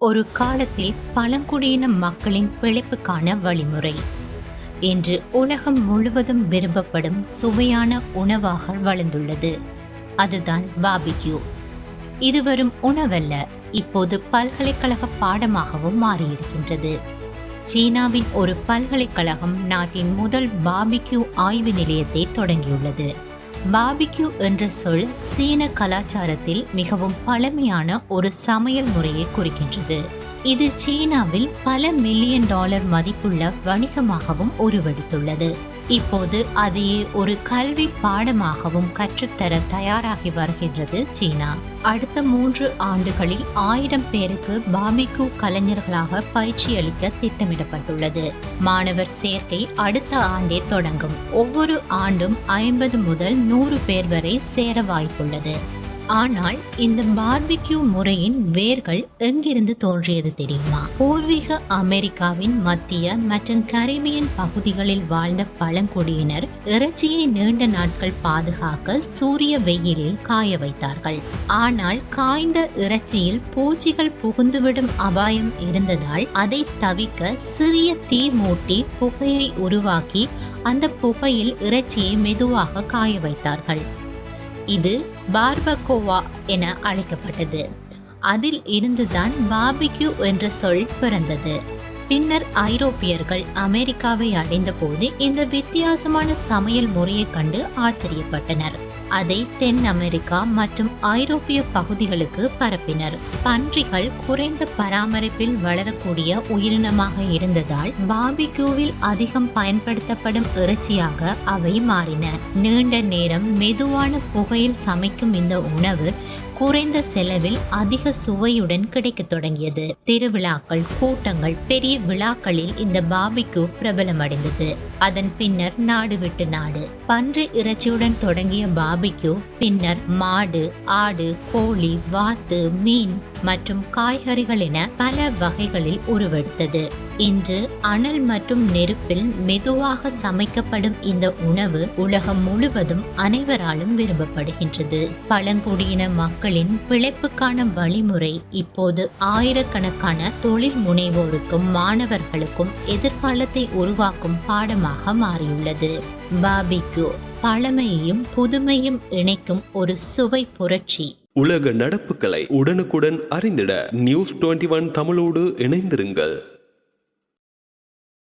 ஒரு காலத்தில் பழங்குடியின மக்களின் பிழைப்புக்கான வழிமுறை இன்று உலகம் முழுவதும் விரும்பப்படும் சுவையான உணவாக வளர்ந்துள்ளது. அதுதான் பாபிக்யூ. இது வெறும் உணவல்ல, இப்போது பல்கலைக்கழக பாடமாகவும் மாறியிருக்கின்றது. சீனாவின் ஒரு பல்கலைக்கழகம் நாட்டின் முதல் பாபிக்யூ ஆய்வு நிலையத்தை தொடங்கியுள்ளது. பாபிக்யூ என்ற சொல் சீன கலாச்சாரத்தில் மிகவும் பழமையான ஒரு சமையல் முறையை குறிக்கின்றது. இது சீனாவில் பல மில்லியன் டாலர் மதிப்புள்ள வணிகமாகவும் உருவெடுத்துள்ளது. இப்போது அதையே ஒரு கல்வி பாடமாகவும் கற்றுத்தர தயாராகி வருகின்றது சீனா. அடுத்த 3 ஆண்டுகளில் 1000 பேருக்கு பாபிக்யூ கலைஞர்களாக பயிற்சி அளிக்க திட்டமிடப்பட்டுள்ளது. மாணவர் சேர்க்கை அடுத்த ஆண்டே தொடங்கும். ஒவ்வொரு ஆண்டும் 50 முதல் 100 பேர் வரை சேர வாய்ப்புள்ளது. ஆனால் இந்த பார்பிக்யூ முறையின் வேர்கள் எங்கிருந்து தோன்றியது தெரியுமா? பூர்வீக அமெரிக்காவின் மத்திய மற்றும் கரீபியன் பகுதிகளில் வாழ்ந்த பழங்குடியினர் இறைச்சியை நீண்ட நாட்கள் பாதுகாக்க சூரிய வெயிலில் காய வைத்தார்கள். ஆனால் காய்ந்த இறைச்சியில் பூச்சிகள் புகுந்துவிடும் அபாயம் இருந்ததால் அதை தவிர்க்க சிறிய தீ மூட்டி புகையை உருவாக்கி அந்த புகையில் இறைச்சியை மெதுவாக காய வைத்தார்கள். இது பார்பகோவா என அழைக்கப்பட்டது. அதில் இருந்துதான் பாபிக்யூ என்ற சொல் பிறந்தது. பின்னர் ஐரோப்பியர்கள் அமெரிக்காவை அடைந்த போது இந்த வித்தியாசமான சமையல் முறையை கண்டு ஆச்சரியப்பட்டனர். அதை தென் அமெரிக்கா மற்றும் ஐரோப்பிய பகுதிகளுக்கு பரப்பினர். பன்றிகள் குறைந்த பராமரிப்பில் வளரக்கூடிய உயிரினமாக இருந்ததால் பாபிக்யூவில் அதிகம் பயன்படுத்தப்படும் இறைச்சியாக அவை மாறின. நீண்ட நேரம் மெதுவான புகையில் சமைக்கும் இந்த உணவு குறைந்த செலவில் அதிக சுவையுடன் கிடைக்க தொடங்கியது. திருவிழாக்கள், கூட்டங்கள், பெரிய விழாக்களில் இந்த பாபிக்யூ பிரபலமடைந்தது. அதன் பின்னர் நாடு விட்டு நாடு பன்றி இறைச்சியுடன் தொடங்கிய பாபிக்யூ பின்னர் மாடு, ஆடு, கோழி, வாத்து, மீன் மற்றும் காய்கறிகள் என பல வகைகளில் உருவெடுத்தது. இன்று அனல் மற்றும் நெருப்பில் மெதுவாக சமைக்கப்படும் இந்த உணவு உலகம் முழுவதும் அனைவராலும் விரும்பப்படுகின்றது. பழங்குடியின மக்களின் பிழைப்புக்கான வழிமுறை இப்போது ஆயிரக்கணக்கான தொழில் முனைவோருக்கும் மாணவர்களுக்கும் எதிர்காலத்தை உருவாக்கும் பாடமாக மாறியுள்ளது. பாபிக்யூ பழமையையும் புதுமையும் இணைக்கும் ஒரு சுவை புரட்சி. உலக நடப்புகளை உடனுக்குடன் அறிந்திட News 21 தமிழோடு இணைந்திருங்கள்.